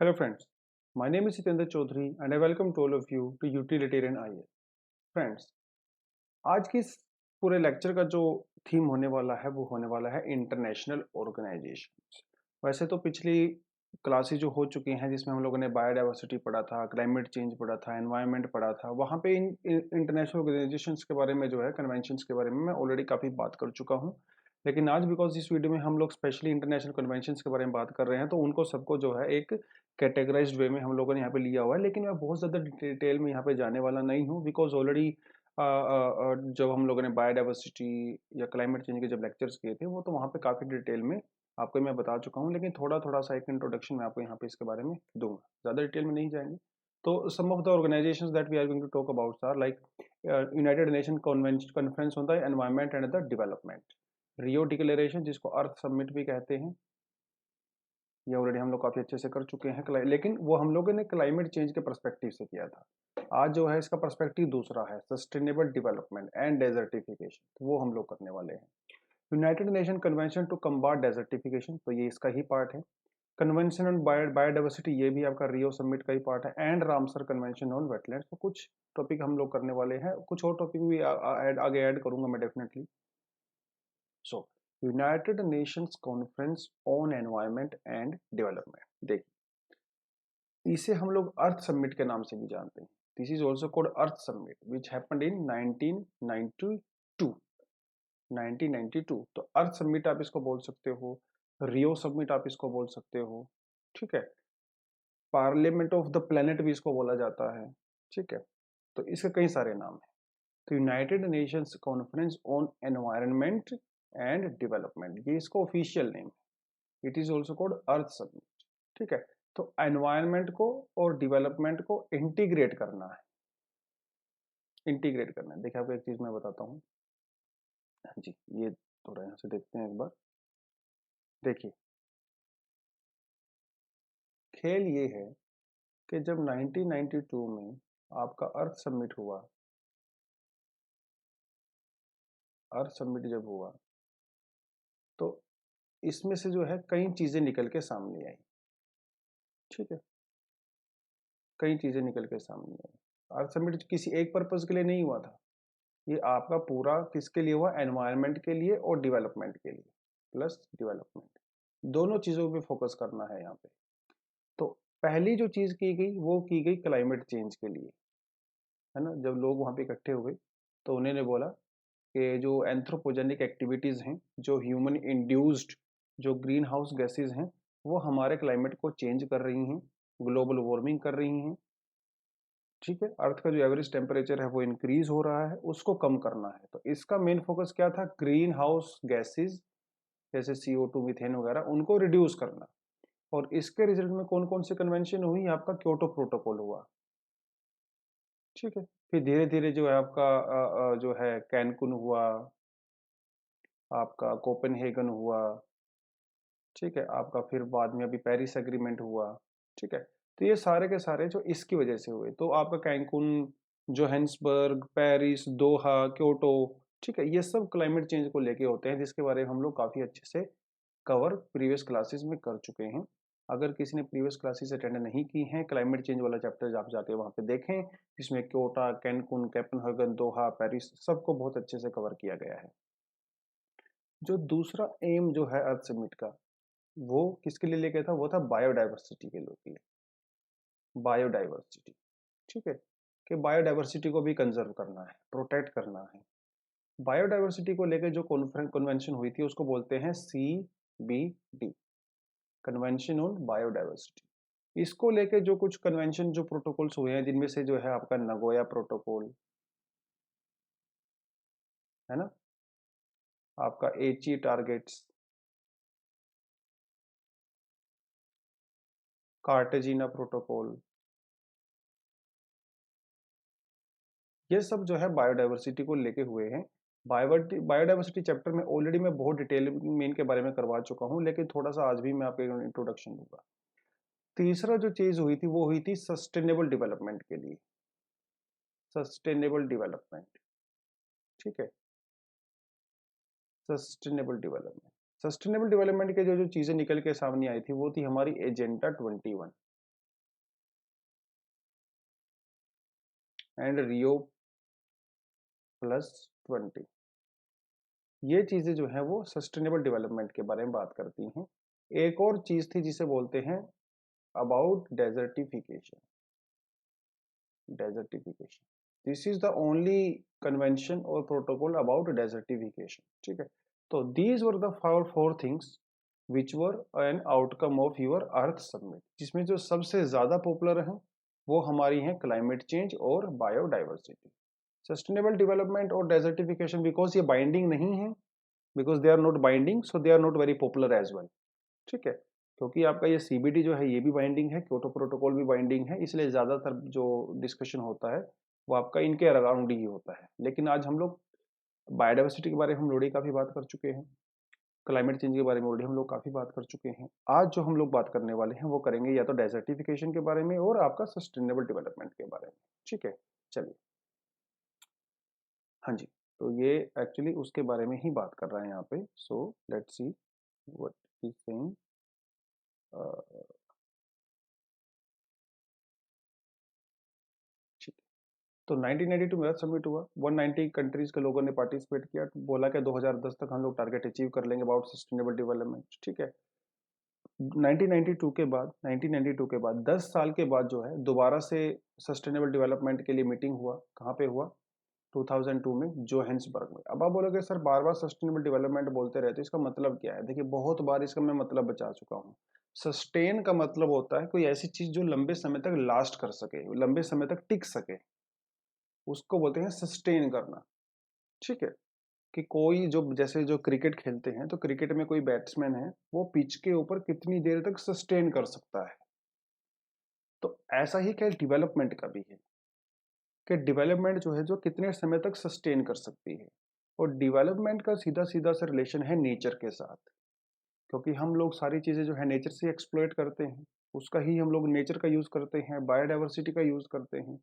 Hello friends, my name is Sitendra Chaudhary and I welcome to all of you to Utilitarian IAS. Friends, आज की इस पूरे lecture का जो theme होने वाला है वो होने वाला है इंटरनेशनल ऑर्गेनाइजेशंस। वैसे तो पिछली क्लासेस जो हो चुकी हैं जिसमें हम लोगों ने बायोडाइवर्सिटी पढ़ा था, क्लाइमेट चेंज पढ़ा था, एनवायरनमेंट पढ़ा था, वहाँ पे इन इंटरनेशनल ऑर्गेनाइजेशंस के बारे में जो है कन्वेंशंस के बारे में मैं ऑलरेडी काफ़ी बात कर चुका हूँ। लेकिन आज बिकॉज इस वीडियो में हम लोग स्पेशली इंटरनेशनल कन्वेंशंस के बारे में बात कर रहे हैं तो उनको सबको जो है एक कैटेगराइज्ड वे में हम लोगों ने यहाँ पे लिया हुआ है। लेकिन मैं बहुत ज़्यादा डिटेल में यहाँ पे जाने वाला नहीं हूँ बिकॉज ऑलरेडी जब हम लोगों ने बायोडाइवर्सिटी या क्लाइमेट चेंज के जब लेक्चर्स किए थे वो तो वहाँ पे काफ़ी डिटेल में आपको मैं बता चुका हूँ। लेकिन थोड़ा थोड़ा सा एक इंट्रोडक्शन मैं आपको यहाँ पे इसके बारे में दूंगा, ज़्यादा डिटेल में नहीं जाएंगे। तो some of the organisations that we are going to talk about are like United Nation conference on the environment and the development, Rio declaration जिसको अर्थ समिट भी कहते हैं, ये ऑलरेडी हम लोग काफ़ी अच्छे से कर चुके हैं। लेकिन वो हम लोगों ने क्लाइमेट चेंज के पर्सपेक्टिव से किया था। आज जो है इसका पर्सपेक्टिव दूसरा है, सस्टेनेबल डेवलपमेंट एंड डेजर्टिफिकेशन, तो वो हम लोग करने वाले हैं। United Nation convention to combat desertification, तो ये इसका ही पार्ट है। कन्वेंशन ऑन बायोडाइवर्सिटी, ये भी आपका रियो समिट का ही पार्ट है। And Ramsar convention on wetlands, तो कुछ टॉपिक हम लोग करने वाले हैं, कुछ और टॉपिक भी आगे ऐड करूंगा मैं definitely. So United Nations conference on environment and development, देखिए इसे हम लोग अर्थ समिट के नाम से भी जानते हैं। This is also called earth summit which happened in 1992। 1992, तो अर्थ समिट आप इसको बोल सकते हो, रियो समिट आप इसको बोल सकते हो, ठीक है। पार्लियामेंट ऑफ द प्लेनेट भी इसको बोला जाता है, ठीक है। तो इसके कई सारे नाम हैं। तो United Nations conference on environment and development, ये इसका ऑफिशियल नेम है। It is also called earth summit, ठीक है। तो एनवायरनमेंट को और डेवलपमेंट को इंटीग्रेट करना है, इंटीग्रेट करना है। देखिए आपको एक चीज मैं बताता हूँ। हाँ जी, ये थोड़ा यहाँ से देखते हैं एक बार। देखिए खेल ये है कि जब 1992 में आपका अर्थ समिट हुआ, अर्थ समिट जब हुआ तो इसमें से जो है कई चीजें निकल के सामने आई, ठीक है। कई चीजें निकल के सामने आई। अर्थ समिट किसी एक पर्पज के लिए नहीं हुआ था, ये आपका पूरा किसके लिए हुआ, एनवायरनमेंट के लिए और डेवलपमेंट के लिए, प्लस डेवलपमेंट, दोनों चीजों पे फोकस करना है यहाँ पे। तो पहली जो चीज की गई वो की गई क्लाइमेट चेंज के लिए, है ना। जब लोग वहां पे इकट्ठे हुए तो उन्होंने बोला कि जो एंथ्रोपोजेनिक एक्टिविटीज हैं, जो ह्यूमन इंड्यूस्ड जो ग्रीन हाउस गैसेज हैं, वो हमारे क्लाइमेट को चेंज कर रही हैं, ग्लोबल वार्मिंग कर रही हैं, ठीक है। अर्थ का जो एवरेज टेम्परेचर है वो इंक्रीज हो रहा है, उसको कम करना है। तो इसका मेन फोकस क्या था, ग्रीन हाउस गैसेज जैसे CO2 मीथेन वगैरह, उनको रिड्यूस करना। और इसके रिजल्ट में कौन कौन सी कन्वेंशन हुई, आपका क्योटो प्रोटोकॉल हुआ, ठीक है। फिर धीरे धीरे जो है आपका जो है कैनकुन हुआ, आपका कोपेनहेगन हुआ, ठीक है। आपका फिर बाद में अभी पेरिस एग्रीमेंट हुआ, ठीक है। तो ये सारे के सारे जो इसकी वजह से हुए, तो आपका कैंकुन, जोहान्सबर्ग, पेरिस, दोहा, क्योटो, ठीक है, ये सब क्लाइमेट चेंज को लेके होते हैं, जिसके बारे में हम लोग काफी अच्छे से कवर प्रीवियस क्लासेस में कर चुके हैं। अगर किसी ने प्रीवियस क्लासेस अटेंड नहीं की हैं, क्लाइमेट चेंज वाला चैप्टर आप जाके वहाँ पे देखें, जिसमें क्योटा, कैनकुन, कोपेनहेगन, दोहा, पेरिस सबको बहुत अच्छे से कवर किया गया है। जो दूसरा एम जो है अर्थ समिट का, वो किसके लिए लेके था, वो था बायोडाइवर्सिटी के लिए, बायोडाइवर्सिटी, ठीक है। कि बायोडाइवर्सिटी को भी कंजर्व करना है, प्रोटेक्ट करना है। बायोडाइवर्सिटी को लेकर जो कन्वेंशन हुई थी उसको बोलते हैं CBD, कन्वेंशन ऑन बायोडाइवर्सिटी। इसको लेके जो कुछ कन्वेंशन जो प्रोटोकॉल्स हुए हैं, जिनमें से जो है आपका नगोया प्रोटोकॉल, है ना, आपका एची टारगेट्स, कार्टेजिना प्रोटोकॉल, ये सब जो है बायोडाइवर्सिटी को लेके हुए हैं। बायोडाइवर्सिटी चैप्टर में ऑलरेडी मैं बहुत डिटेल में इनके बारे में करवा चुका हूँ, लेकिन थोड़ा सा आज भी मैं आपको इंट्रोडक्शन दूंगा। तीसरा जो चीज हुई थी वो हुई थी सस्टेनेबल डेवलपमेंट के लिए, सस्टेनेबल डेवलपमेंट, ठीक है। सस्टेनेबल डेवलपमेंट, सस्टेनेबल डेवलपमेंट के जो जो चीजें निकल के सामने आई थी वो थी हमारी एजेंडा 21, एंड रियो +20। ये चीजें जो है वो सस्टेनेबल डेवलपमेंट के बारे में बात करती हैं। एक और चीज थी जिसे बोलते हैं about desertification. Desertification this is the only convention और प्रोटोकॉल अबाउट डेजर्टिफिकेशन। ठीक है, तो these were the four things which were an outcome of your Earth Summit, जिसमें जो सबसे ज्यादा पॉपुलर है वो हमारी हैं क्लाइमेट चेंज और बायोडाइवर्सिटी। सस्टेनेबल डेवलपमेंट और डेजर्टिफिकेशन बिकॉज ये बाइंडिंग नहीं है, because they are not binding, so they are not very popular as well. ठीक है, क्योंकि आपका ये सीबीडी जो है ये भी बाइंडिंग है, क्योटो प्रोटोकॉल भी बाइंडिंग है, इसलिए ज्यादातर जो डिस्कशन होता है वो आपका इनके अराउंड ही होता है। लेकिन आज हम लोग बायोडाइवर्सिटी के बारे में हम लोग काफी बात कर चुके हैं, क्लाइमेट चेंज के बारे में ऑलरेडी हम लोग काफी बात कर चुके हैं। आज जो हम लोग बात करने वाले हैं वो करेंगे या तो डेजर्टिफिकेशन के बारे में और आपका सस्टेनेबल डेवलपमेंट के बारे में। ठीक है, चलिए। हाँ जी, तो ये एक्चुअली उसके बारे में ही बात कर रहे हैं यहाँ पे। So let's see what is saying. तो 1992 में अर्थ समिट हुआ, 190 कंट्रीज के लोगों ने पार्टिसिपेट किया, तो बोला कि 2010 तक हम लोग टारगेट अचीव कर लेंगे अबाउट सस्टेनेबल डेवलपमेंट। ठीक है, 1992 के बाद 10 साल के बाद जो है दोबारा से सस्टेनेबल डेवलपमेंट के लिए मीटिंग हुआ। कहाँ पे हुआ? 2002 में जोहान्सबर्ग में। अब आप बोलोगे सर बार बार सस्टेनेबल डेवलपमेंट बोलते रहते हैं, इसका मतलब क्या है? देखिए बहुत बार इसका मैं मतलब बता चुका हूँ। सस्टेन का मतलब होता है कोई ऐसी चीज जो लंबे समय तक लास्ट कर सके, लंबे समय तक टिक सके, उसको बोलते हैं सस्टेन करना। ठीक है, कि कोई जो जैसे जो क्रिकेट खेलते हैं तो क्रिकेट में कोई बैट्समैन है वो पिच के ऊपर कितनी देर तक सस्टेन कर सकता है, तो ऐसा ही क्या डेवलपमेंट का भी है कि डेवलपमेंट जो है जो कितने समय तक सस्टेन कर सकती है। और डेवलपमेंट का सीधा सीधा सा रिलेशन है नेचर के साथ, क्योंकि हम लोग सारी चीजें जो है नेचर से एक्सप्लॉइट करते हैं, उसका ही हम लोग नेचर का यूज करते हैं, बायोडाइवर्सिटी का यूज करते हैं।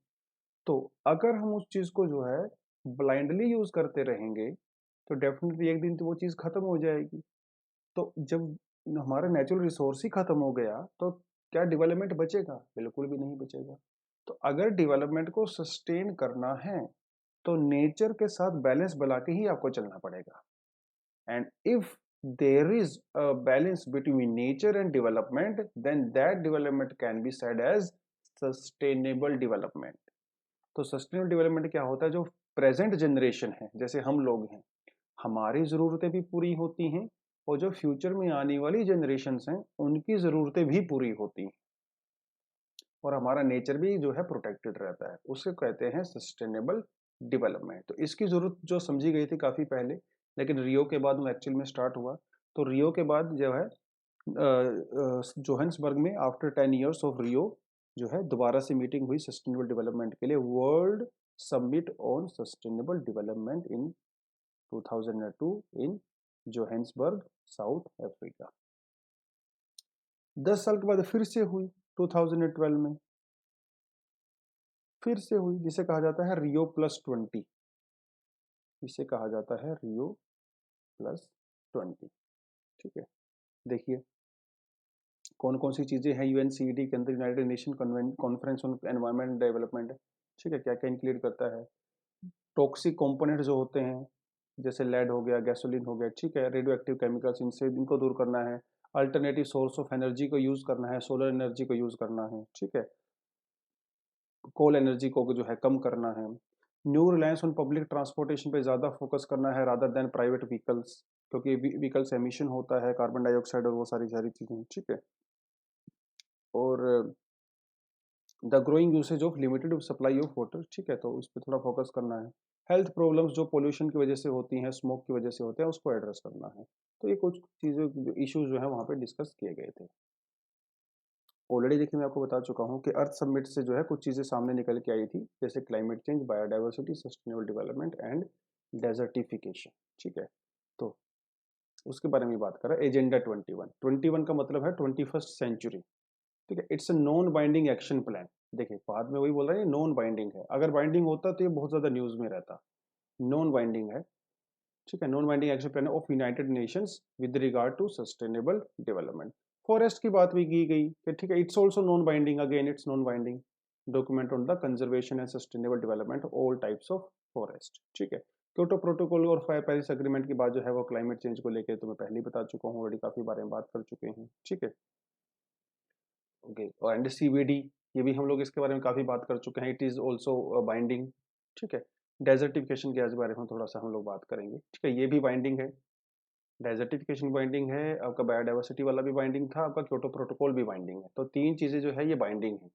तो अगर हम उस चीज को जो है ब्लाइंडली यूज करते रहेंगे तो डेफिनेटली एक दिन तो वो चीज खत्म हो जाएगी। तो जब हमारा नेचुरल रिसोर्स ही खत्म हो गया तो क्या डेवलपमेंट बचेगा? बिल्कुल भी नहीं बचेगा। तो अगर डेवलपमेंट को सस्टेन करना है तो नेचर के साथ बैलेंस बना के ही आपको चलना पड़ेगा। And if there is a balance between nature and development then that development can be said as sustainable development. तो सस्टेनेबल डेवलपमेंट क्या होता है? जो प्रेजेंट जनरेशन है, जैसे हम लोग हैं, हमारी ज़रूरतें भी पूरी होती हैं और जो फ्यूचर में आने वाली जनरेशन्स हैं उनकी ज़रूरतें भी पूरी होती हैं और हमारा नेचर भी जो है प्रोटेक्टेड रहता है। उसे कहते हैं सस्टेनेबल डेवलपमेंट। तो इसकी ज़रूरत जो समझी गई थी काफ़ी पहले, लेकिन रियो के बाद वो एक्चुअल में स्टार्ट हुआ। तो रियो के बाद जो है जोहान्सबर्ग में आफ्टर 10 years ऑफ रियो जो है दोबारा से मीटिंग हुई सस्टेनेबल डेवलपमेंट के लिए, world summit on sustainable development in 2002 in Johannesburg, south Africa. 10 साल के बाद फिर से हुई 2012 में, फिर से हुई, जिसे कहा जाता है रियो +20। इसे कहा जाता है रियो +20। ठीक है, देखिए कौन कौन सी चीजें हैं यूएनसीईडी के अंदर, United Nation conference on environment development. ठीक है, क्या क्या इंक्लूड करता है? टॉक्सिक कंपोनेंट जो होते हैं जैसे लेड हो गया, गैसोलीन हो गया, ठीक है, रेडियो एक्टिव केमिकल्स, इनसे इनको दूर करना है। अल्टरनेटिव सोर्स ऑफ एनर्जी को यूज करना है, सोलर एनर्जी को यूज करना है। ठीक है, कोल एनर्जी को जो है कम करना है। New reliance on public transportation पे ज़्यादा फोकस करना है रादर देन प्राइवेट व्हीकल्स, क्योंकि व्हीकल्स एमिशन होता है, कार्बन डाइऑक्साइड और वो सारी सारी चीज़ें। ठीक है, और the growing usage of limited supply of water. ठीक है, तो इस पर थोड़ा फोकस करना है। हेल्थ प्रॉब्लम्स जो पोल्यूशन की वजह से होती हैं, स्मोक की वजह से होते हैं, उसको एड्रेस करना है। तो ये कुछ चीज़ें इश्यूज जो है वहाँ पे डिस्कस किए गए थे। ऑलरेडी देखिए मैं आपको बता चुका हूँ कि अर्थ समिट से जो है कुछ चीज़ें सामने निकल के आई थी, जैसे climate change, biodiversity, sustainable development and desertification. ठीक है, तो उसके बारे में बात कर रहा है। एजेंडा 21 का मतलब है 21st सेंचुरी। ठीक है, it's a non binding action plan. देखिए बाद में वही बोल रहा है नॉन बाइंडिंग है, अगर बाइंडिंग होता तो ये बहुत ज़्यादा न्यूज़ में रहता। नॉन बाइंडिंग है। ठीक है, non binding action plan of United Nations with regard to sustainable development. Forest की बात भी की गई कि ठीक है it's also non binding, again it's non binding, document on the conservation and sustainable development all types of forest. ठीक है, क्योटो प्रोटोकॉल और पेरिस एग्रीमेंट की बात जो है वो क्लाइमेट चेंज को लेकर तो मैं पहले ही बता चुका हूँ, ऑलरेडी काफी बारे में बात कर चुके हैं। ठीक है, ओके, और एंड सीबीडी, ये भी हम लोग इसके बारे में काफी बात कर चुके हैं, इट इज ऑल्सो बाइंडिंग। ठीक है, डेजर्टिफिकेशन के बारे में थोड़ा सा हम लोग बात करेंगे। ठीक है, ये भी बाइंडिंग है, डेजर्टिफिकेशन बाइंडिंग है, आपका बायोडाइवर्सिटी वाला भी बाइंडिंग था, आपका क्योटो प्रोटोकॉल भी बाइंडिंग है, तो तीन चीजें जो है ये बाइंडिंग है।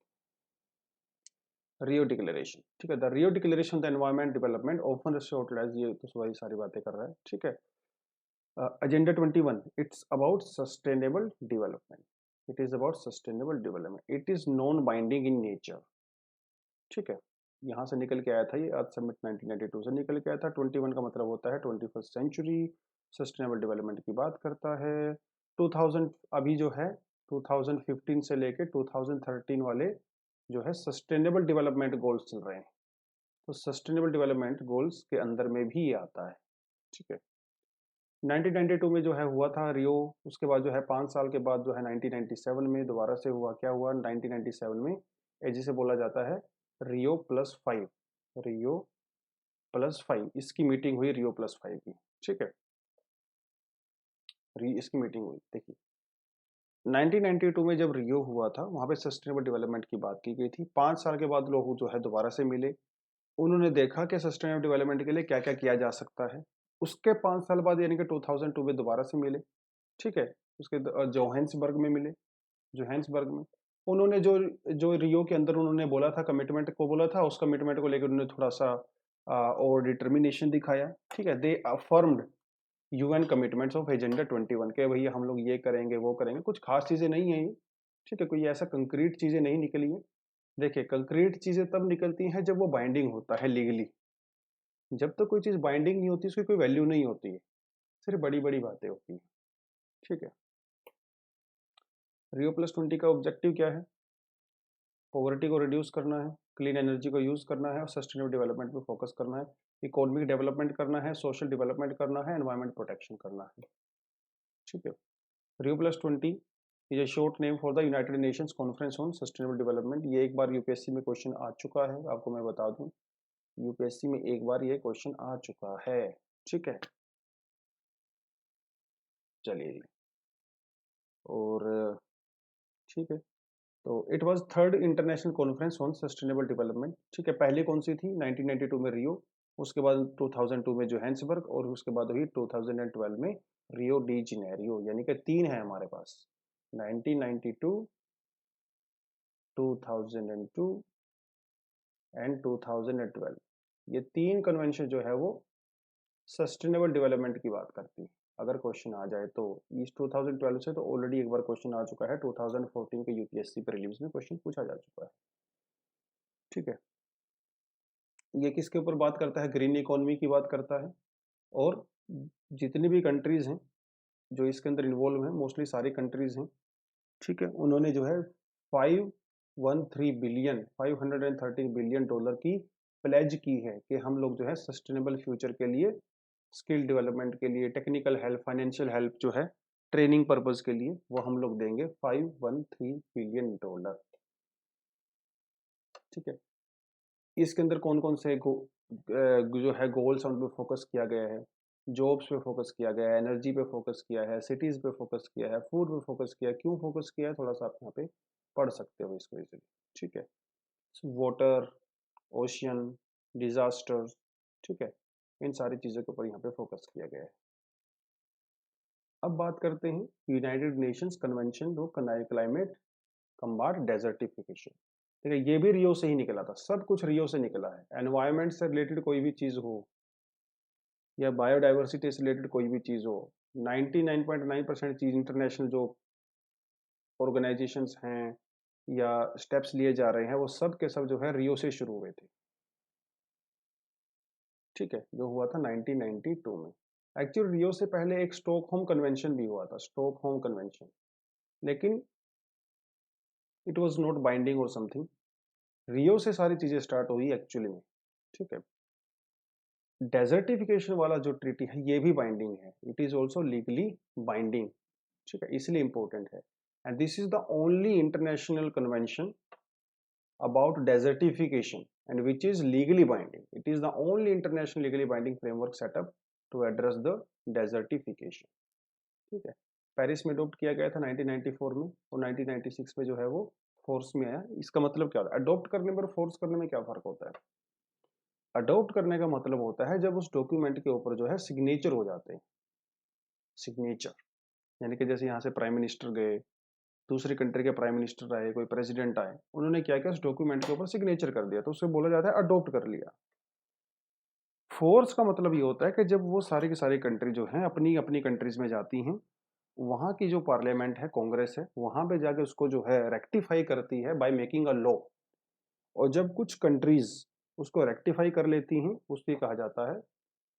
रियो डिक्लेरेशन, ठीक है, the Rio declaration the environment development often resorted as, ये तो वही सारी बातें कर रहा है। ठीक है, agenda 21, it's about sustainable development, it is about sustainable development, it is non binding in nature. ठीक है, यहाँ से निकल के आया था ये, अर्थ समिट 1992 से निकल के आया था। 21 का मतलब होता है 21st सेंचुरी, सस्टेनेबल डेवलपमेंट की बात करता है। 2000 अभी जो है 2015 से लेके 2013 वाले जो है सस्टेनेबल डेवलपमेंट गोल्स चल रहे हैं, तो सस्टेनेबल डेवलपमेंट गोल्स के अंदर में भी ये आता है। ठीक है, 1992 में जो है हुआ था रियो, उसके बाद जो है 5 साल के बाद जो है 1997 में दोबारा से हुआ। क्या हुआ 1997 में, जिसे बोला जाता है रियो+5, रियो+5, इसकी मीटिंग हुई रियो+5 की। ठीक है, इसकी मीटिंग हुई, देखिए 1992 में जब रियो हुआ था वहां पे सस्टेनेबल डेवलपमेंट की बात की गई थी। 5 साल के बाद लोग जो है दोबारा से मिले, उन्होंने देखा कि सस्टेनेबल डेवलपमेंट के लिए क्या क्या किया जा सकता है। उसके 5 साल बाद यानी कि 2002 में दोबारा से मिले। ठीक है, उसके जोहान्सबर्ग में मिले, जोहान्सबर्ग में उन्होंने जो जो रियो के अंदर उन्होंने बोला था, कमिटमेंट को बोला था, उस कमिटमेंट को लेकर उन्होंने थोड़ा सा और डिटर्मिनेशन दिखाया। ठीक है, दे affirmed UN commitments of agenda 21 के भैया हम लोग ये करेंगे वो करेंगे, कुछ खास चीजें नहीं है ये। ठीक है, कोई ऐसा कंक्रीट चीजें नहीं निकली है। देखिए, कंक्रीट चीजें तब निकलती हैं जब वो बाइंडिंग होता है लीगली। जब तक कोई चीज बाइंडिंग नहीं होती उसकी कोई वैल्यू नहीं होती है, सिर्फ बड़ी बड़ी बातें होती हैं। ठीक है, रियो+20 का ऑब्जेक्टिव क्या है? पॉवर्टी को रिड्यूस करना है, क्लीन एनर्जी को यूज करना है और सस्टेनेबल डेवलपमेंट पे फोकस करना है, इकोनॉमिक डेवलपमेंट करना है, सोशल डेवलपमेंट करना है, एनवायरमेंट प्रोटेक्शन करना है। ठीक है, रियो+20 is a short name for the United Nations conference on sustainable development. ये एक बार यूपीएससी में क्वेश्चन आ चुका है, आपको मैं बता दूं, यूपीएससी में एक बार ये क्वेश्चन आ चुका है। ठीक है, चलिए, और ठीक है, तो it was third international conference on sustainable development. ठीक है, पहली कौन सी थी? 1992 में रियो, उसके बाद 2002 में जोहान्सबर्ग, और उसके बाद हुई 2012 में रियो डी जनेरियो, यानी कि तीन है हमारे पास, 1992, 2002 एंड 2012। ये तीन कन्वेंशन जो है वो सस्टेनेबल डेवलपमेंट की बात करती है। अगर क्वेश्चन आ जाए तो इस 2012 से तो ऑलरेडी एक बार क्वेश्चन आ चुका है, 2014 के यूपीएससी प्रीलिम्स में क्वेश्चन पूछा जा चुका है। ठीक है, ये किसके ऊपर बात करता है? ग्रीन इकोनॉमी की बात करता है, और जितनी भी कंट्रीज हैं जो इसके अंदर इन्वॉल्व हैं, मोस्टली सारी कंट्रीज हैं। ठीक है, उन्होंने जो है 513 बिलियन डॉलर की प्लेज की है कि हम लोग जो है सस्टेनेबल फ्यूचर के लिए, स्किल डेवलपमेंट के लिए, टेक्निकल हेल्प, फाइनेंशियल हेल्प जो है ट्रेनिंग पर्पज के लिए, वो हम लोग देंगे 513 बिलियन डॉलर। ठीक है, इसके अंदर कौन कौन से जो है गोल्स उन पे फोकस किया गया है, जॉब्स पे फोकस किया गया है, एनर्जी पे फोकस किया है, सिटीज पे फोकस किया है, फूड पे फोकस किया है। क्यों फोकस किया है थोड़ा सा आप यहाँ पे पढ़ सकते हो इसको इजीली। ठीक है, वाटर, ओशियन, डिजास्टर, ठीक है, इन सारी चीज़ों के ऊपर यहाँ पे फोकस किया गया है। अब बात करते हैं United Nations convention on climate कम्बाट desertification. ठीक है, ये भी रियो से ही निकला था, सब कुछ रियो से निकला है। एनवायरमेंट से रिलेटेड कोई भी चीज़ हो या बायोडाइवर्सिटी से रिलेटेड कोई भी चीज़ हो, 99.9% चीज़ इंटरनेशनल जो ऑर्गेनाइजेशंस हैं या स्टेप्स लिए जा रहे हैं वो सब के सब जो है रियो से शुरू हुए थे। ठीक है, जो हुआ था 1992 में। एक्चुअली रियो से पहले एक स्टॉकहोम कन्वेंशन भी हुआ था, स्टॉकहोम कन्वेंशन, लेकिन इट वाज नॉट बाइंडिंग और समथिंग। रियो से सारी चीजें स्टार्ट हुई एक्चुअली में। ठीक है, डेजर्टिफिकेशन वाला जो ट्रीटी है ये भी बाइंडिंग है, it is also legally binding. ठीक है, इसलिए इंपॉर्टेंट है, and this is the only international convention about desertification and which is legally binding. It is the only international legally binding framework set up to address the desertification. ठीक है, Paris में adopt किया गया था 1994 में और 1996 में जो है वो फोर्स में आया। इसका मतलब क्या होता है? अडोप्ट करने पर फोर्स करने में क्या फर्क होता है? अडोप्ट करने का मतलब होता है जब उस डॉक्यूमेंट के ऊपर जो है सिग्नेचर हो जाते हैं। सिग्नेचर यानी कि जैसे यहाँ से प्राइम मिनिस्टर गए, दूसरी कंट्री के प्राइम मिनिस्टर आए, कोई प्रेसिडेंट आए, उन्होंने क्या किया, उस डॉक्यूमेंट के ऊपर सिग्नेचर कर दिया, तो उसे बोला जाता है अडॉप्ट कर लिया। फोर्स का मतलब ये होता है कि जब वो सारी की सारी कंट्री जो हैं अपनी अपनी कंट्रीज में जाती हैं, वहाँ की जो पार्लियामेंट है, कांग्रेस है, वहाँ पे जाके उसको जो है रेक्टिफाई करती है बाय मेकिंग अ लॉ। और जब कुछ कंट्रीज उसको रेक्टिफाई कर लेती हैं, उसको कहा जाता है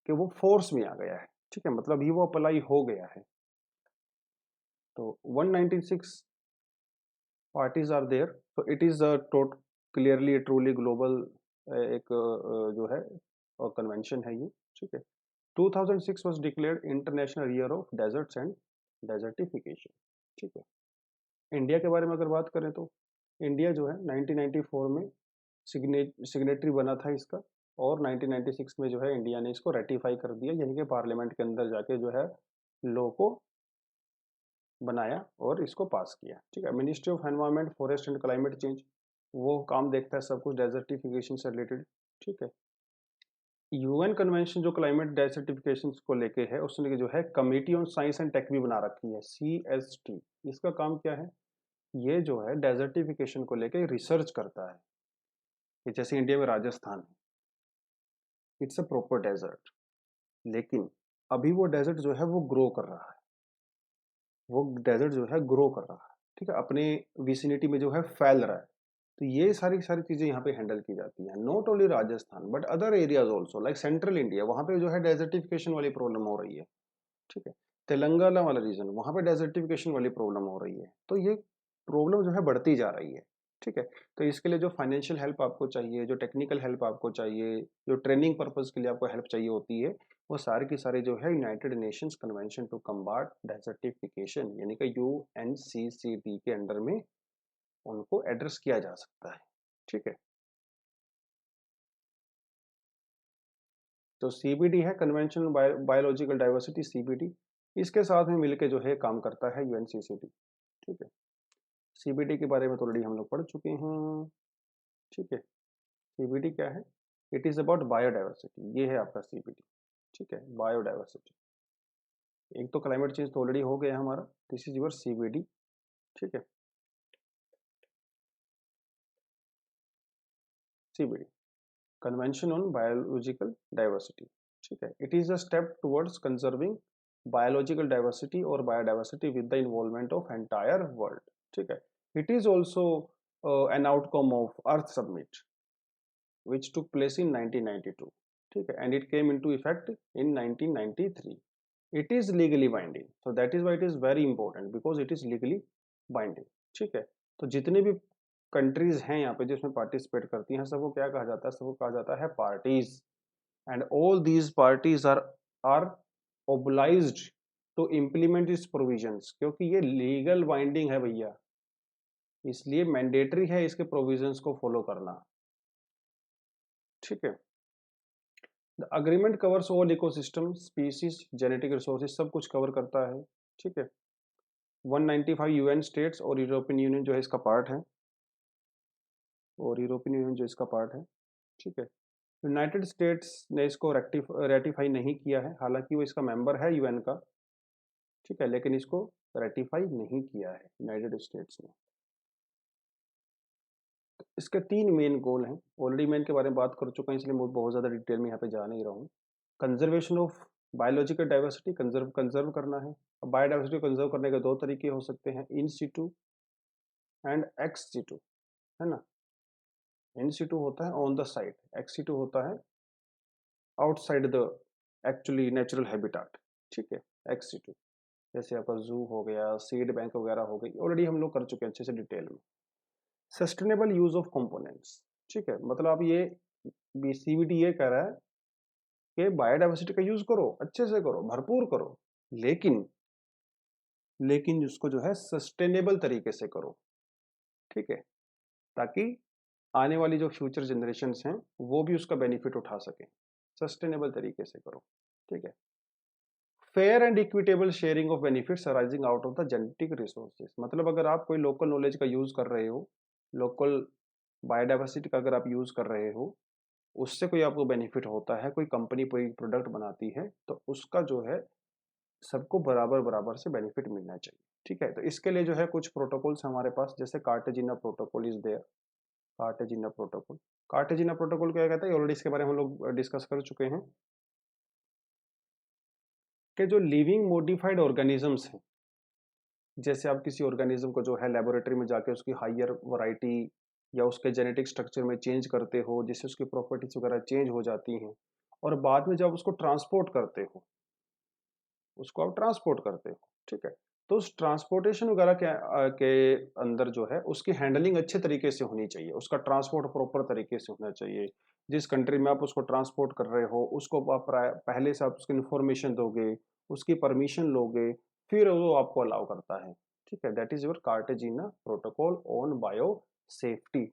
कि वो फोर्स में आ गया है। ठीक है, मतलब ही वो अप्लाई हो गया है। तो 196 parties are there, so it is a clearly a truly global एक जो है कन्वेंशन है ये। ठीक है, 2006 was declared international year of desserts and desertification. ठीक है, इंडिया के बारे में अगर बात करें तो इंडिया जो है 1994 में सिग्नेटरी बना था इसका, और 1996 में जो है इंडिया ने इसको रेटिफाई कर दिया, यानी कि पार्लियामेंट के अंदर जाके जो है लॉ को बनाया और इसको पास किया। ठीक है, ministry of environment, forest and climate change, वो काम देखता है सब कुछ डेजर्टिफिकेशन से रिलेटेड। ठीक है, यूएन कन्वेंशन जो क्लाइमेट डेजर्टिफिकेशन को लेके है, उसने जो है committee on science and tech भी बना रखी है, CST। इसका काम क्या है? ये जो है डेजर्टिफिकेशन को लेके रिसर्च करता है कि जैसे इंडिया में राजस्थान है, इट्स अ प्रॉपर डेजर्ट, लेकिन अभी वो डेजर्ट जो है वो ग्रो कर रहा है, वो डेजर्ट जो है ग्रो कर रहा है। ठीक है, अपने विसिनिटी में जो है फैल रहा है। तो ये सारी सारी चीजें यहाँ पे हैंडल की जाती हैं, not only Rajasthan but other areas also like central India, वहाँ पे जो है डेजर्टिफिकेशन वाली प्रॉब्लम हो रही है। ठीक है, तेलंगाना वाला रीजन, वहाँ पे डेजर्टिफिकेशन वाली प्रॉब्लम हो रही है। तो ये प्रॉब्लम जो है बढ़ती जा रही है। ठीक है, तो इसके लिए जो फाइनेंशियल हेल्प आपको चाहिए, जो टेक्निकल हेल्प आपको चाहिए, जो ट्रेनिंग पर्पज के लिए आपको हेल्प चाहिए होती है, वो सारी की सारी जो है United Nations convention to combat desertification यानी कि UNCCD के अंडर में उनको एड्रेस किया जा सकता है। ठीक है, तो CBD है कन्वेंशन बायोलॉजिकल डाइवर्सिटी, CBD, इसके साथ में मिलके जो है काम करता है UNCCD। ठीक है, CBD के बारे में तो ऑलरेडी हम लोग पढ़ चुके हैं। ठीक है, CBD क्या है? इट इज अबाउट बायोडाइवर्सिटी, ये है आपका CBD। ठीक है, बायोडाइवर्सिटी, एक तो क्लाइमेट चेंज तो ऑलरेडी हो गया हमारा, दिस इज योर CBD। ठीक है, CBD convention on biological diversity. ठीक है, it is a step towards conserving biological diversity और biodiversity with the involvement of entire world. ठीक है, it is also an outcome of Earth Summit which took place in 1992. ठीक है, and it came into effect in 1993. It is legally binding, so that is why it is very important because it is legally binding. ठीक है, तो जितने भी countries हैं यहाँ पे जिसमें पार्टिसिपेट करती हैं, सबको क्या कहा जाता है? सबको कहा जाता है parties, and all these parties are obliged to implement इस प्रोविजंस, क्योंकि ये लीगल बाइंडिंग है भैया, इसलिए मैंडेटरी है इसके प्रोविजंस को फॉलो करना। ठीक है, the agreement covers all ecosystem, species, genetic resources, सब कुछ कवर करता है। ठीक है, 195 यूएन स्टेट्स और यूरोपियन यूनियन जो है इसका पार्ट है, और यूरोपियन यूनियन जो इसका पार्ट है। ठीक है, यूनाइटेड स्टेट्स ने इसको रेटिफाई नहीं किया है, हालांकि वो इसका मेंबर है यूएन का। ठीक है, लेकिन इसको रेटिफाई नहीं किया है यूनाइटेड स्टेट्स ने। इसके तीन मेन गोल हैं, ऑलरेडी मैं इनके बारे में बात कर चुका हूँ, इसलिए मैं बहुत ज़्यादा डिटेल में यहाँ पे जा नहीं रहा हूँ। Conservation of biological diversity, conserve करना है। अब बायोडाइवर्सिटी कंजर्व करने के दो तरीके हो सकते हैं, in situ and ex situ, है ना। इन सीटू होता है on the site, ex situ होता है outside the actually natural habitat. ठीक है, एक्स सीटू जैसे आपका जू हो गया, सीड बैंक वगैरह हो गई, ऑलरेडी हम लोग कर चुके हैं अच्छे से डिटेल में। सस्टेनेबल यूज ऑफ कंपोनेंट्स, ठीक है, मतलब आप ये CBD ये कह रहा है कि बायोडाइवर्सिटी का यूज करो, अच्छे से करो, भरपूर करो, लेकिन उसको जो है सस्टेनेबल तरीके से करो। ठीक है, ताकि आने वाली जो फ्यूचर जनरेशन्स हैं वो भी उसका बेनिफिट उठा सकें, सस्टेनेबल तरीके से करो। ठीक है। Fair and equitable sharing of benefits arising out of the genetic resources, मतलब अगर आप कोई लोकल नॉलेज का यूज कर रहे हो, लोकल बायोडाइवर्सिटी का अगर आप यूज कर रहे हो, उससे कोई आपको बेनिफिट होता है, कोई कंपनी कोई प्रोडक्ट बनाती है, तो उसका जो है सबको बराबर बराबर से बेनिफिट मिलना चाहिए। ठीक है। तो इसके लिए जो है कुछ प्रोटोकॉल्स हमारे पास, जैसे Cartagena protocol is there. Cartagena protocol, Cartagena protocol क्या कहता है, ऑलरेडी इसके बारे में हम लोग डिस्कस कर चुके हैं कि जो लिविंग मॉडिफाइड ऑर्गेनिजम्स हैं, जैसे आप किसी ऑर्गेनिज्म को जो है लेबोरेटरी में जाके उसकी हायर वैरायटी या उसके जेनेटिक स्ट्रक्चर में चेंज करते हो, जिससे उसकी प्रॉपर्टीज वगैरह चेंज हो जाती हैं, और बाद में जब उसको ट्रांसपोर्ट करते हो, उसको आप ट्रांसपोर्ट करते हो। ठीक है। तो उस ट्रांसपोर्टेशन वगैरह के अंदर जो है उसकी हैंडलिंग अच्छे तरीके से होनी चाहिए, उसका ट्रांसपोर्ट प्रॉपर तरीके से होना चाहिए। जिस कंट्री में आप उसको ट्रांसपोर्ट कर रहे हो, उसको आप पहले से आप उसकी इन्फॉर्मेशन दोगे, उसकी परमिशन लोगे, फिर वो आपको अलाउ करता है। ठीक है। That is your Cartagena protocol on bio safety.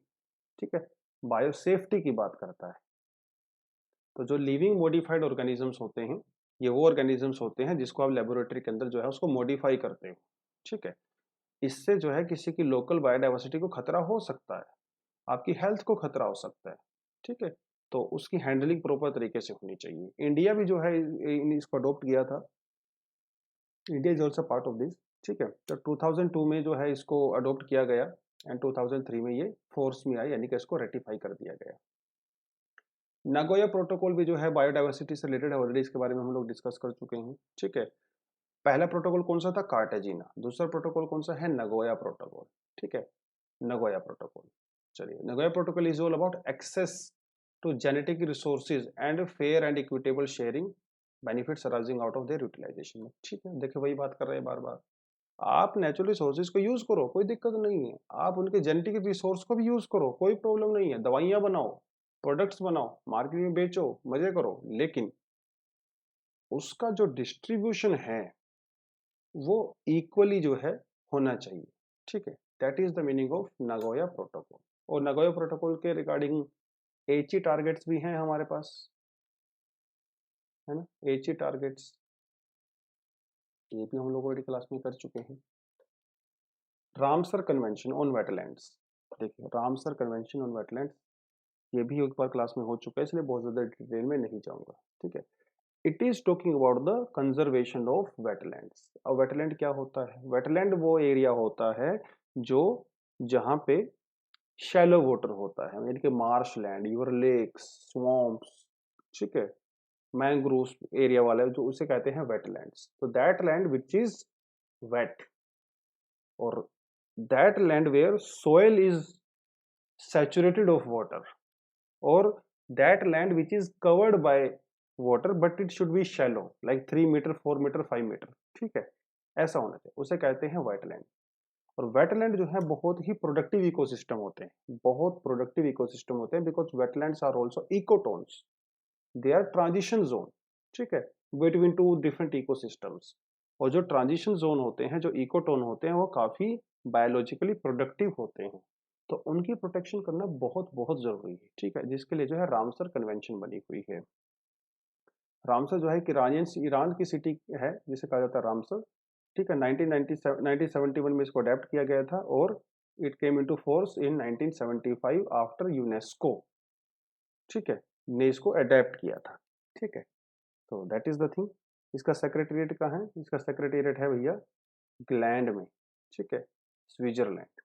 ठीक है। बायो सेफ्टी की बात करता है। तो जो लिविंग मॉडिफाइड ऑर्गेनिजम्स होते हैं, ये वो ऑर्गेनिजम्स होते हैं जिसको आप लेबोरेटरी के अंदर जो है उसको मॉडिफाई करते हो। ठीक है। इससे जो है किसी की लोकल बायोडाइवर्सिटी को खतरा हो सकता है, आपकी हेल्थ को खतरा हो सकता है। ठीक है। तो उसकी हैंडलिंग प्रॉपर तरीके से होनी चाहिए। इंडिया भी जो है इसको अडॉप्ट किया था, India is also part of this. ठीक है। तो 2002 में जो है इसको अडॉप्ट किया गया, एंड 2003 में ये फोर्स में आई, यानी कि इसको रेटिफाई कर दिया गया। नागोया प्रोटोकॉल भी जो है बायोडाइवर्सिटी से रिलेटेड है, ऑलरेडी इसके बारे में हम लोग डिस्कस कर चुके हैं। ठीक है। पहला प्रोटोकॉल कौन सा था, कार्टेजिना। दूसरा प्रोटोकॉल कौन सा है, नगोया प्रोटोकॉल। ठीक है। Nagoya protocol. चलिए, Nagoya protocol is all about access to genetic resources and fair and equitable sharing benefits arising out of their utilisation. ठीक है। देखिए वही बात कर रहे हैं बार बार, आप नेचुरल रिसोर्सेज को यूज करो, कोई दिक्कत नहीं है। आप उनके जेनेटिक रिसोर्स को भी यूज करो, कोई प्रॉब्लम नहीं है। दवाइयां बनाओ, प्रोडक्ट्स बनाओ, मार्केट में बेचो, मजे करो, लेकिन उसका जो डिस्ट्रीब्यूशन है वो इक्वली जो है होना चाहिए। ठीक है। That is the meaning of Nagoya protocol. और नगोया प्रोटोकॉल के रिगार्डिंग एची टारगेट्स भी हैं हमारे पास, है ना। एची टारगेट्स ये भी हम लोग ऑलरेडी क्लास में कर चुके हैं। रामसर कन्वेंशन ऑन वेटलैंड्स, देखिए रामसर कन्वेंशन ऑन वेटलैंड्स ये भी एक बार क्लास में हो चुका है, इसलिए बहुत ज़्यादा डिटेल में नहीं जाऊंगा। ठीक है। It is talking about the conservation of wetlands. अब वेटलैंड क्या होता है, वेटलैंड वो एरिया होता है जो जहाँ पे शैलो वाटर होता है, यानी कि मार्श लैंड, यूर लेक्स, स्वम्प्स। ठीक है। मैंग्रोव एरिया वाला जो उसे कहते हैं वेटलैंड्स। तो that land which is wet, और that land where soil is saturated of water, or that land which is covered by water but it should be shallow like 3 metre, 4 metre, 5 metre. ठीक है। ऐसा होना चाहिए, उसे कहते हैं वेटलैंड। और वेटलैंड जो है बहुत ही प्रोडक्टिव इकोसिस्टम होते हैं, बहुत प्रोडक्टिव इकोसिस्टम होते हैं, because wetlands are also ecotones, they are transition zone. ठीक है। Between two different ecosystems. और जो ट्रांजिशन जोन होते हैं, जो इकोटोन होते हैं, वो काफी बायोलॉजिकली प्रोडक्टिव होते हैं, तो उनकी प्रोटेक्शन करना बहुत बहुत जरूरी है। ठीक है। जिसके लिए जो है रामसर कन्वेंशन बनी हुई है। रामसर जो है कि ईरानियन ईरान की सिटी है जिसे कहा जाता है रामसर। ठीक है। 1971 में इसको अडेप्ट किया गया था, और it came into force in 1975 after UNESCO. ठीक है। ने इसको अडेप्ट किया था। ठीक है। तो दैट इज द थिंग। इसका सेक्रेटेरिएट कहाँ है, इसका सेक्रेटेरिएट है भैया ग्लैंड में। ठीक है। स्विट्जरलैंड।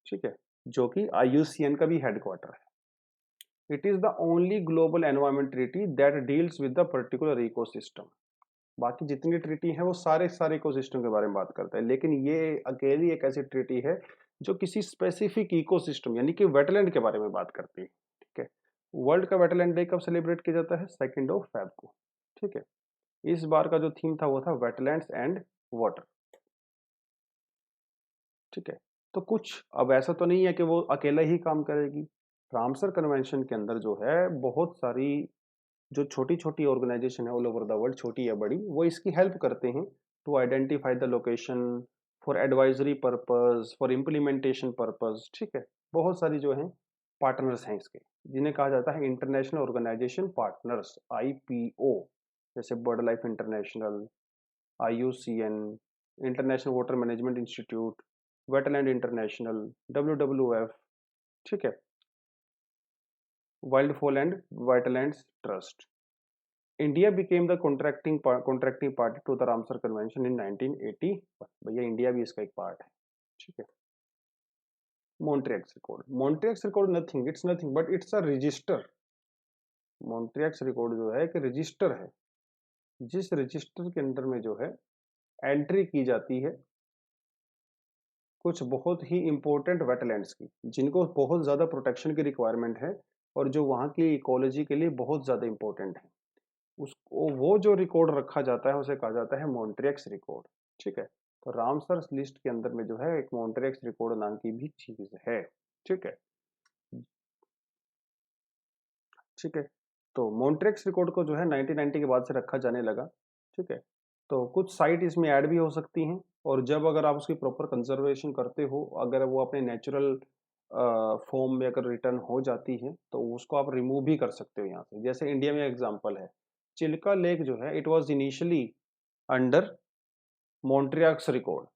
ठीक है। जो कि IUCN का भी हेडक्वार्टर है। It is the only global environment treaty that deals with the particular ecosystem. बाकी जितनी ट्रीटी है वो सारे सारे इकोसिस्टम के बारे में बात करता है, लेकिन ये अकेली एक ऐसी ट्रीटी है जो किसी स्पेसिफिक इकोसिस्टम यानी कि वेटलैंड के बारे में बात करती है। ठीक है। वर्ल्ड का वेटलैंड डे कब सेलिब्रेट किया जाता है, 2 फेब को। ठीक है। इस बार का जो थीम था वो था वेटलैंड्स एंड वाटर। ठीक है। तो कुछ अब ऐसा तो नहीं है कि वो अकेला ही काम करेगी। रामसर कन्वेंशन के अंदर जो है बहुत सारी जो छोटी छोटी ऑर्गेनाइजेशन है ऑल ओवर द वर्ल्ड, छोटी या बड़ी, वो इसकी हेल्प करते हैं to identify the location, for advisory purpose, for implementation purpose. ठीक है। बहुत सारी जो है पार्टनर्स हैं इसके, जिन्हें कहा जाता है इंटरनेशनल ऑर्गेनाइजेशन पार्टनर्स, IPO, जैसे Bird Life International, IUCN, International Water Management Institute, Wetland International, WWF, ठीक है, wildfowl and wetlands trust. India became the contracting party to the Ramsar convention in 1981। भैया इंडिया भी इसका एक पार्ट है, ठीक है। Montreux record nothing, it's nothing but it's a resistor. Montreux record जो है कि रजिस्टर है, जिस रजिस्टर के अंदर में जो है एंट्री की जाती है कुछ बहुत ही इंपॉर्टेंट वेटलैंड्स की, जिनको बहुत ज़्यादा प्रोटेक्शन की रिक्वायरमेंट है और जो वहाँ की इकोलॉजी के लिए बहुत ज़्यादा इंपॉर्टेंट है। उसको वो जो रिकॉर्ड रखा जाता है उसे कहा जाता है मॉन्ट्रियक्स रिकॉर्ड, ठीक है। तो रामसर लिस्ट के अंदर में जो है एक मॉन्ट्रियक्स रिकॉर्ड नाम की भी चीज़ है, ठीक है, ठीक है। तो मॉन्ट्रियक्स रिकॉर्ड को जो है 1990 के बाद से रखा जाने लगा, ठीक है। तो कुछ साइट इसमें ऐड भी हो सकती हैं, और जब अगर आप उसकी प्रॉपर कंजर्वेशन करते हो, अगर वो अपने नेचुरल फॉर्म में अगर रिटर्न हो जाती है तो उसको आप रिमूव भी कर सकते हो यहाँ से। जैसे इंडिया में एग्जांपल है, चिल्का लेक जो है, it was initially under Montreux record,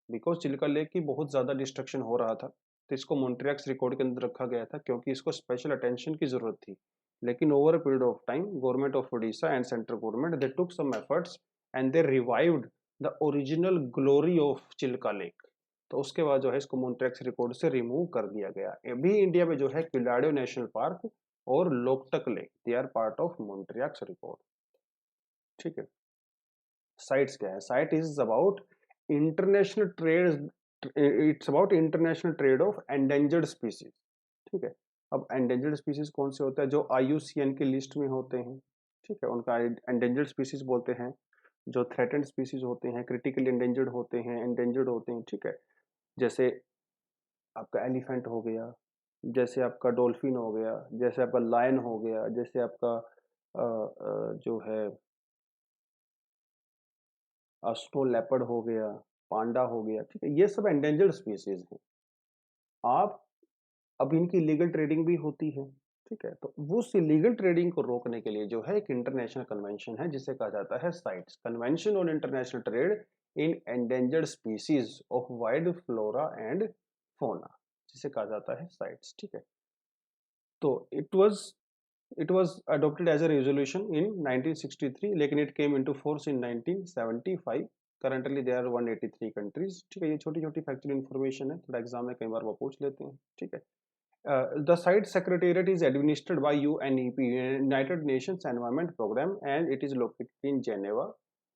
because Chilka lake की बहुत ज़्यादा डिस्ट्रक्शन हो रहा था, तो इसको मॉन्ट्रियक्स रिकॉर्ड के अंदर रखा गया था क्योंकि इसको स्पेशल अटेंशन की ज़रूरत थी। लेकिन over a period of time government of Odisha and central government they took some efforts and they revived the original glory of Chilka lake. तो उसके बाद जो है इसको मॉन्ट्रियक्स रिकॉर्ड से रिमूव कर दिया गया। अभी इंडिया में जो है किलाडियो नेशनल पार्क और Loktak lake, they are part of Montreux record, ठीक है। साइट्स क्या है? CITES is about international trade, it's about international trade of endangered species, ठीक है। अब एंडेंजर्ड स्पीसीज कौन से होते हैं? जो IUCN की लिस्ट में होते हैं, ठीक है, उनका एंडेंजर्ड स्पीसीज बोलते हैं। जो थ्रेटेंड स्पीसीज होते हैं, क्रिटिकली एंडेंजर्ड होते हैं, एंडेंजर्ड होते हैं, ठीक है। जैसे आपका एलिफेंट हो गया, जैसे आपका डॉल्फिन हो गया, जैसे आपका लायन हो गया, जैसे आपका जो है स्नो लेपर्ड हो गया, पांडा हो गया, ठीक है, ये सब एंडेंजर्ड स्पीसीज हैं। आप अब इनकी लीगल ट्रेडिंग भी होती है, ठीक है। तो उस इलीगल ट्रेडिंग को रोकने के लिए जो है एक इंटरनेशनल कन्वेंशन है जिसे कहा जाता है sites, convention on international trade in endangered species of wild flora and fauna, जिसे कहा जाता है साइट्स, ठीक है। तो it was adopted as a resolution in 1963, लेकिन it came into force in 1975। Currently there are 183 countries, ठीक है। ये छोटी छोटी फैक्चुअल इन्फॉर्मेशन है, थोड़ा एग्जाम में कई बार वो पूछ लेते हैं, ठीक है। The site secretariat is administered by UNEP, United Nations Environment Program, and it is located in Geneva,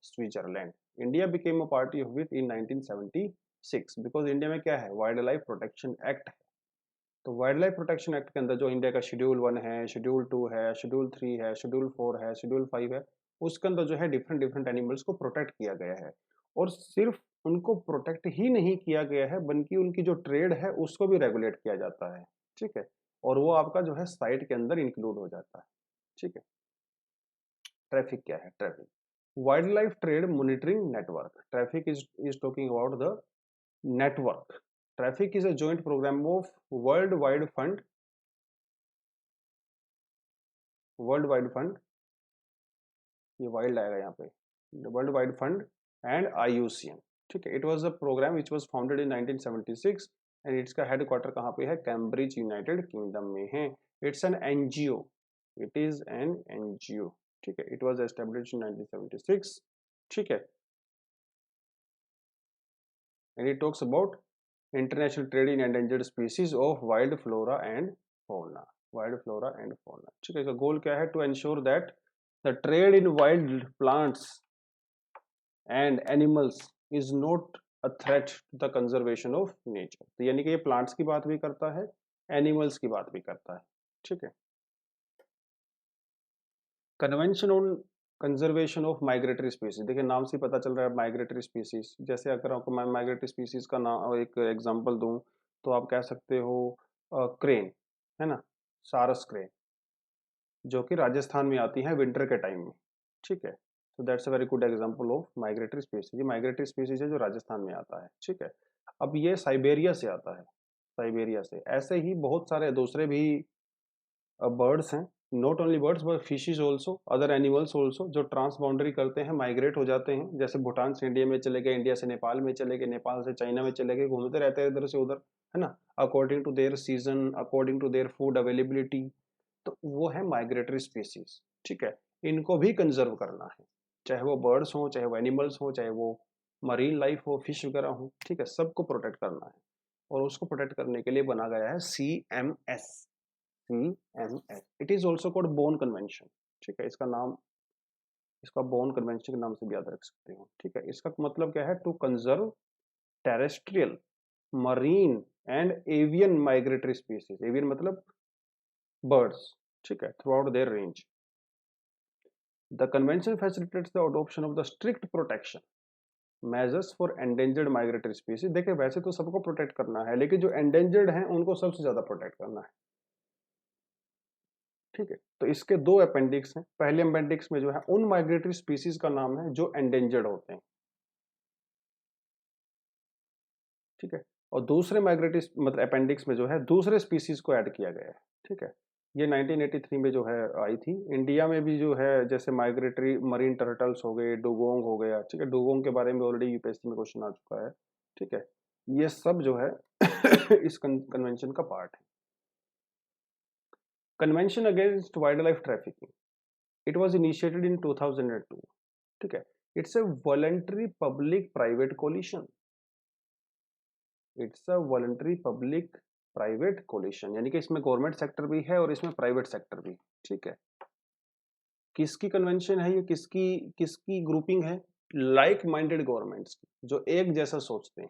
Switzerland. India became a party of it in 1976 because India में क्या है? Wild life protection act. तो wild life protection act के अंदर जो India का schedule 1 है, schedule 2 है, शेड्यूल 3 है, शेड्यूल 4 है, शेड्यूल 5 है, उसके अंदर जो है डिफरेंट डिफरेंट एनिमल्स को प्रोटेक्ट किया गया है। और सिर्फ उनको प्रोटेक्ट ही नहीं किया गया है बल्कि उनकी जो ट्रेड है उसको भी रेगुलेट किया जाता है, ठीक है। और वो आपका जो है साइट के अंदर इंक्लूड हो जाता है, ठीक है। ट्रैफिक क्या है? Traffic wild life trade monitoring network. Traffic is talking about the network. Traffic is a joint program of World Wide Fund, ये वाइल्ड आएगा यहाँ पे, world wide fund and IUCN, ठीक है। It was a programme which was founded in 1976 एंड इसका headquarter कहाँ पे है? कैम्ब्रिज, यूनाइटेड किंगडम में है। It's an NGO, it is an NGO, ठीक है। इट वाज एस्टेब्लिश्ड इन 1976, ठीक है। And it talks about international trade in endangered species of wild flora and fauna, wild flora and fauna, ठीक है। इसका goal क्या है? To ensure that the trade in wild plants and animals is not a threat to the conservation of nature. तो यानी कि ये plants की बात भी करता है, एनिमल्स की बात भी करता है, ठीक है। Convention on conservation of migratory species, देखिए नाम से पता चल रहा है माइग्रेटरी स्पीसीज। जैसे अगर आपको मैं माइग्रेटरी स्पीसीज का नाम एक एग्जांपल दूं तो आप कह सकते हो क्रेन, है ना, सारस क्रेन, जो कि राजस्थान में आती है विंटर के टाइम में, ठीक है। तो that's a very good example of migratory species. ये माइग्रेटरी स्पीसीज है जो राजस्थान में आता है, ठीक है। अब ये साइबेरिया से आता है, साइबेरिया से। ऐसे ही बहुत सारे दूसरे भी बर्ड्स हैं, not only birds but fishes also, other animals also, जो ट्रांस बाउंड्री करते हैं, माइग्रेट हो जाते हैं। जैसे भूटान से इंडिया में चले गए, इंडिया से नेपाल में चले गए, नेपाल से चाइना में चले गए, घूमते रहते हैं इधर से उधर, है ना, according to their season, according to their food availability. तो वो है माइग्रेटरी स्पीसीज। ठीक है, इनको भी कंजर्व करना है, चाहे वो बर्ड्स हो, चाहे वो एनिमल्स हो, चाहे वो मरीन लाइफ हो, फिश वगैरह हो। ठीक है, सबको प्रोटेक्ट करना है। और उसको प्रोटेक्ट करने के लिए बना गया है CMS। CMS it is also called bone convention. ठीक है, इसका नाम, इसका बोन कन्वेंशन के नाम से भी याद रख सकते हो। ठीक है, इसका मतलब क्या है, to conserve terrestrial, marine and avian migratory species. Avian मतलब बर्ड्स। ठीक है, throughout their range. The convention facilitates the adoption of the strict protection measures for endangered migratory species. देखिए, वैसे तो सबको प्रोटेक्ट करना है, लेकिन जो एंडेंजर्ड हैं उनको सबसे ज्यादा प्रोटेक्ट करना है। ठीक है, तो इसके दो अपेंडिक्स हैं। पहले अपेंडिक्स में जो है उन माइग्रेटरी स्पीसीज का नाम है जो एंडेंजर्ड होते हैं। ठीक है, और दूसरे माइग्रेटरी मतलब अपेंडिक्स में जो है दूसरे स्पीसीज को ऐड किया गया है। ठीक है, ये 1983 में जो है आई थी। इंडिया में भी जो है जैसे माइग्रेटरी मरीन टर्टल्स हो गए, डुगोंग हो गया। ठीक है, डुगोंग के बारे में ऑलरेडी यूपीएससी में क्वेश्चन आ चुका है। ठीक है, ये सब जो है इस कन्वेंशन का पार्ट है। Convention against wildlife trafficking, it was initiated in 2002। ठीक है, it's a voluntary public private coalition. It's a voluntary public private coalition, यानी कि इसमें गवर्नमेंट सेक्टर भी है और इसमें प्राइवेट सेक्टर भी। ठीक है, किसकी कन्वेंशन है ये, किसकी किसकी ग्रुपिंग है? लाइक माइंडेड गवर्नमेंट्स की, जो एक जैसा सोचते हैं,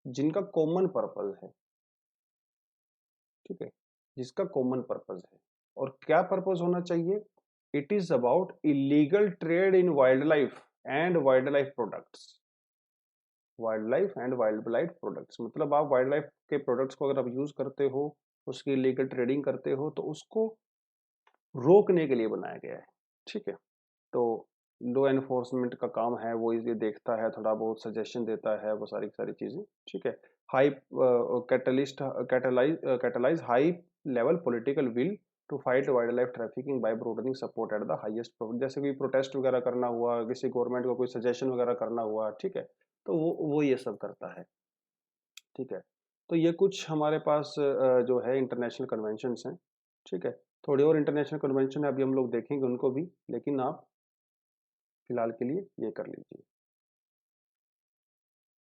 जिनका कॉमन पर्पस है। ठीक है, जिसका कॉमन पर्पस है। और क्या पर्पस होना चाहिए? It is about illegal trade in wild life and wild life products. Wild life and wild life products मतलब आप वाइल्ड लाइफ के प्रोडक्ट्स को अगर आप यूज करते हो, उसकी इलीगल ट्रेडिंग करते हो, तो उसको रोकने के लिए बनाया गया है। ठीक है, तो लॉ एनफोर्समेंट का काम है, वो ये देखता है, थोड़ा बहुत सजेशन देता है, वो सारी सारी चीजें। ठीक है, high catalyst catalyze high level political will to fight wildlife trafficking by broadening support at the highest. जैसे कोई प्रोटेस्ट वगैरह करना हुआ, किसी गवर्नमेंट को कोई सजेशन वगैरह करना हुआ। ठीक है, तो वो ये सब करता है। ठीक है, तो ये कुछ हमारे पास जो है इंटरनेशनल कन्वेंशंस हैं। ठीक है, थोड़ी और इंटरनेशनल कन्वेंशन है, अभी हम लोग देखेंगे उनको भी, लेकिन आप फिलहाल के लिए ये कर लीजिए।